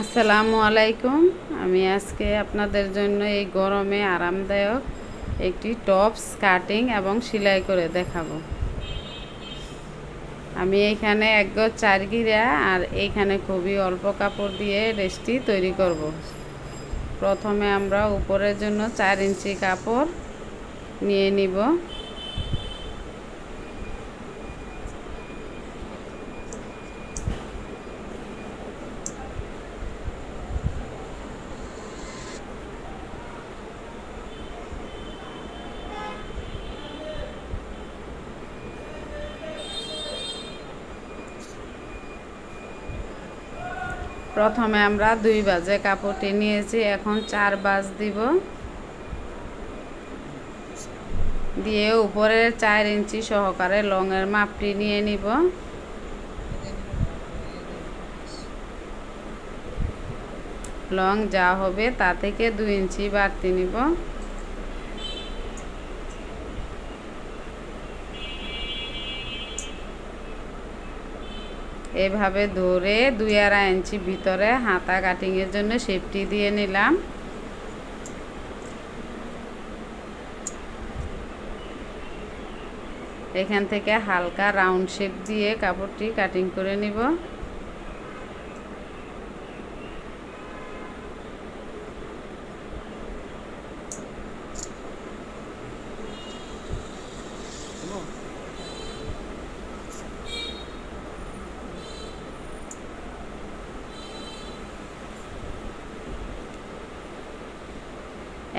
আসসালামু আলাইকুম। আমি আজকে আপনাদের জন্য এই গরমে আরামদায়ক একটি টপস কাটিং এবং সেলাই করে দেখাবো। আমি এইখানে এক গজ 4 গিরা আর এইখানে খুবই অল্প কাপড় দিয়ে ড্রেসটি তৈরি করব। প্রথমে আমরা উপরের জন্য 4 ইঞ্চি কাপড় নিয়ে নিব। প্রথমে আমরা 2 ভাঁজে কাপড়টি নিয়েছি, এখন 4 ভাঁজ দিব। দিয়ে উপরের 4 ইঞ্চি সহকারে লংয়ের মাপটি নিয়ে নিব। লং যা হবে তা থেকে 2 ইঞ্চি বাড়তি নিব। এভাবে ধরে 2.5 ইঞ্চি ভিতরে হাতা কাটিংয়ের জন্য শেপটি দিয়ে নিলাম। এখান থেকে হালকা রাউন্ড শেপ দিয়ে কাপড়টি কাটিং করে নিব।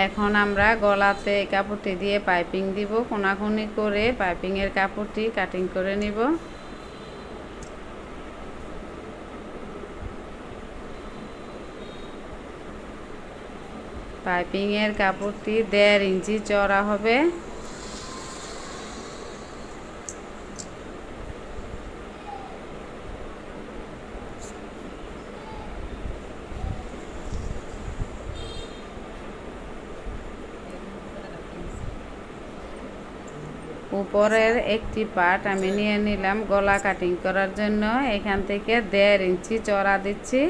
এখন আমরা গলাতে কাপড়টি দিয়ে পাইপিং দিব। কোনাকুনি করে পাইপিংয়ের কাপড়টি কাটিং করে নিব। পাইপিংয়ের কাপড়টি 1.5 ইঞ্চি চওড়া হবে। উপরের একটি পার্ট আমি নিয়ে নিলাম গলা কাটিং করার জন্য। এখান থেকে 1.5 ইঞ্চি চওড়া দিচ্ছি।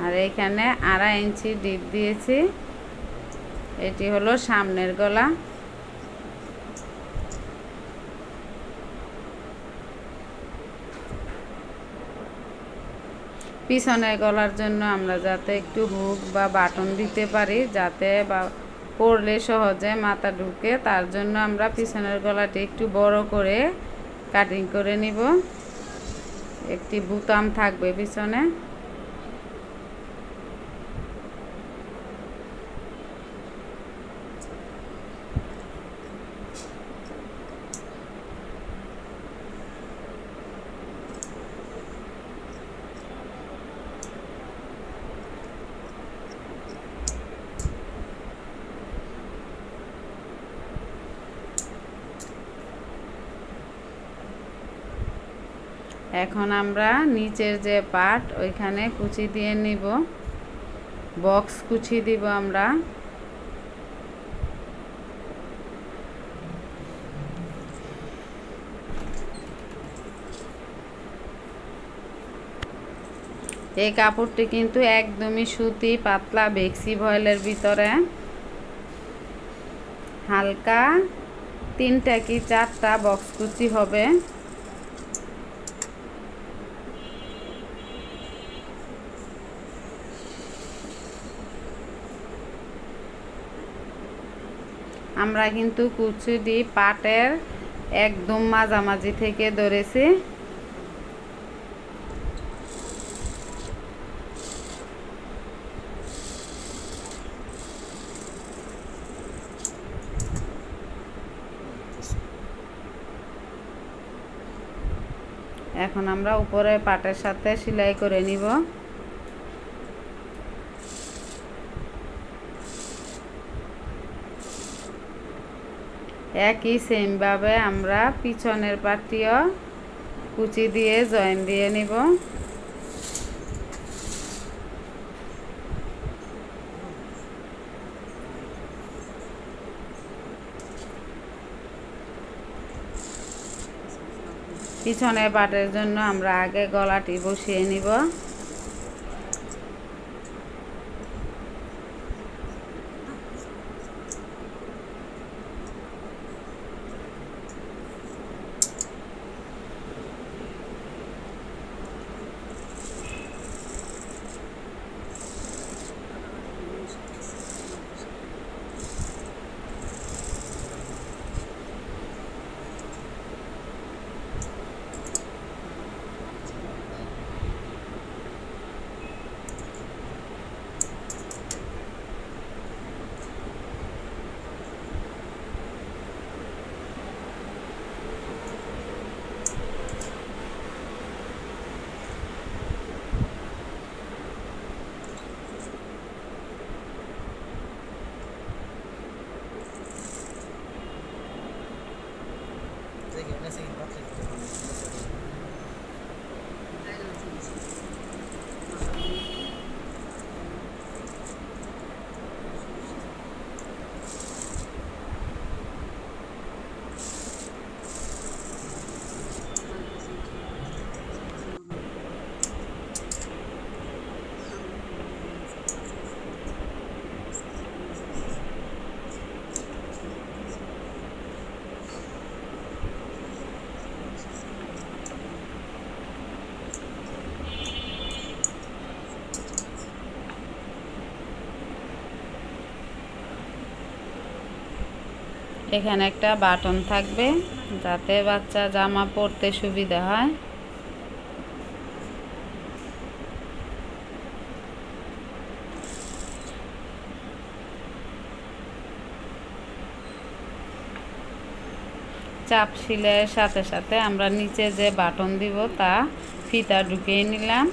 আর এখানে 2.5 ইঞ্চি ডিপ দিয়েছি। এটি হলো সামনের গলা। পিছনের গলার জন্য আমরা যাতে একটু হুক বা বাটন দিতে পারি, যাতে বা পরলে সহজে মাথা ঢুকে, তার জন্য আমরা পিছনের গলাটি একটু বড় করে কাটিং করে নিব। একটি বুতাম থাকবে পিছনে। এখন আমরা নিচের যে পার্ট ওইখানে কুচি দিয়ে নিব। বক্স কুচি দিব আমরা। এই কাপড়টি কিন্তু একদমই সুতি, পাতলা বেক্সি ভয়েলের ভিতরে। হালকা 3টা কি 4টা বক্স কুচি হবে। আমরা কিন্তু কুচিটি পাটের একদম মাঝামাঝি থেকে ধরেছি। এখন আমরা উপরে পাটের সাথে সেলাই করে নিব। একই সেমভাবে আমরা পিছনের পাটিও কুচি দিয়ে জয়েন দিয়ে নিব। পিছনের পাটের জন্য আমরা আগে গলাটি বসিয়ে নিব। এখানে একটা বাটন থাকবে যাতে বাচ্চা জামা পরতে সুবিধা হয়। চাপ সেলাইয়ের সাথে সাথে আমরা নিচে যে বাটন দিব তা ফিতা ঢুকিয়ে নিলাম।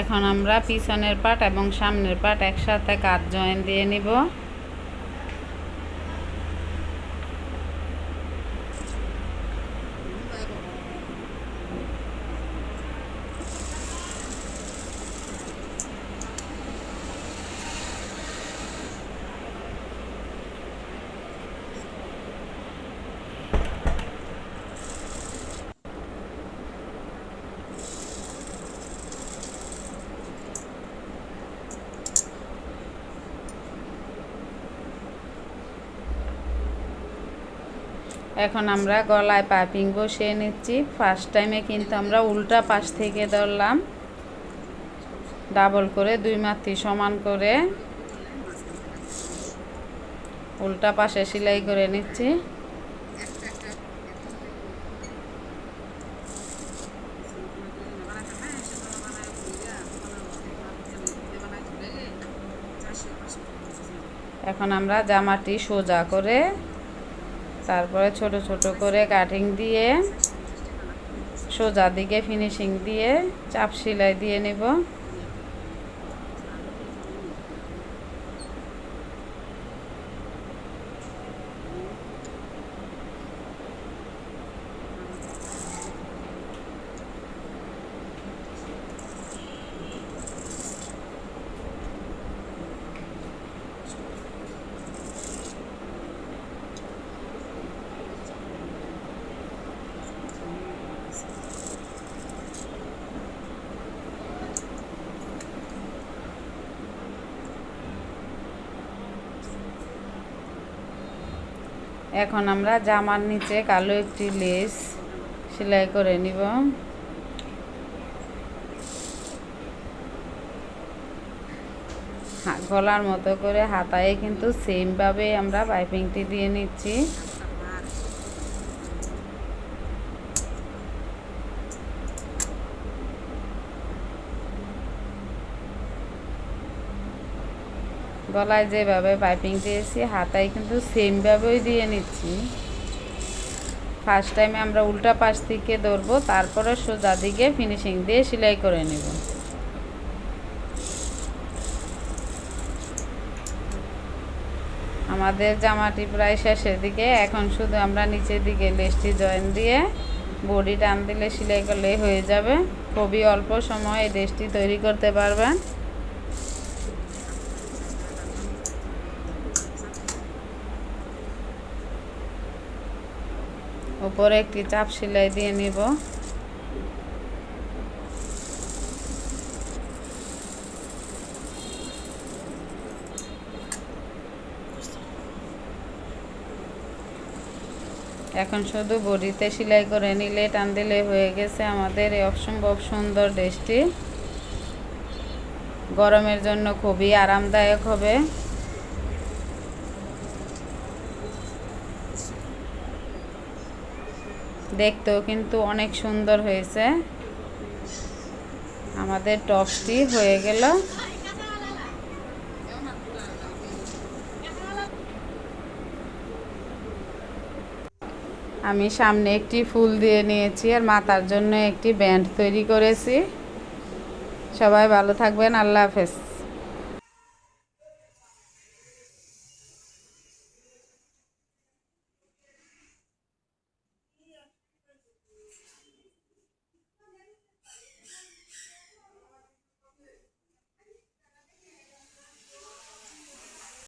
এখন আমরা পিছনের পাট এবং সামনের পাট একসাথে কাট জয়েন দিয়ে নিব। এখন আমরা গলায় পাইপিং বসিয়ে নিচ্ছি। ফার্স্ট টাইমে কিন্তু আমরা উল্টা পাশ থেকে ধরলাম, ডাবল করে 2 মাথি সমান করে উল্টা পাশে সেলাই করে নিচ্ছি। এখন আমরা জামাটি সোজা করে তারপরে ছোট ছোট করে কাটিং দিয়ে সোজা দিকে ফিনিশিং দিয়ে চাপ সেলাই দিয়ে নেব। এখন আমরা জামার নিচে কালো একটি লেস সেলাই করে নিব। গলার মতো করে হাতায় কিন্তু সেম ভাবে আমরা পাইপিংটি দিয়ে নিচ্ছি। গলায় যেভাবে পাইপিং দিয়েছি হাতায় কিন্তু সেম ভাবেই দিয়ে নিচ্ছি। ফার্স্ট টাইমে আমরা উল্টা পাশ থেকে ধরবো, তারপরে সোজা দিকে ফিনিশিং দিয়ে সেলাই করে নেব। আমাদের জামাটি প্রায় শেষের দিকে। এখন শুধু আমরা নিচের দিকে লেসটি জয়েন দিয়ে বডি টান দিলে সেলাই করলেই হয়ে যাবে। খুবই অল্প সময়ে এই ড্রেসটি তৈরি করতে পারবেন। উপরে একটি চাপ সেলাই দিয়ে নিব। এখন শুধু বডিতে সেলাই করে নিলে টান দিলে হয়ে গেছে আমাদের এই অসম্ভব সুন্দর ড্রেসটি। গরমের জন্য খুবই আরামদায়ক হবে। দেখতেও কিন্তু অনেক সুন্দর হয়েছে। আমাদের টপসটি হয়ে গেল। আমি সামনে একটি ফুল দিয়ে নিয়েছি আর মাথার জন্য একটি ব্যান্ড তৈরি করেছি। সবাই ভালো থাকবেন। আল্লাহ হাফেজ।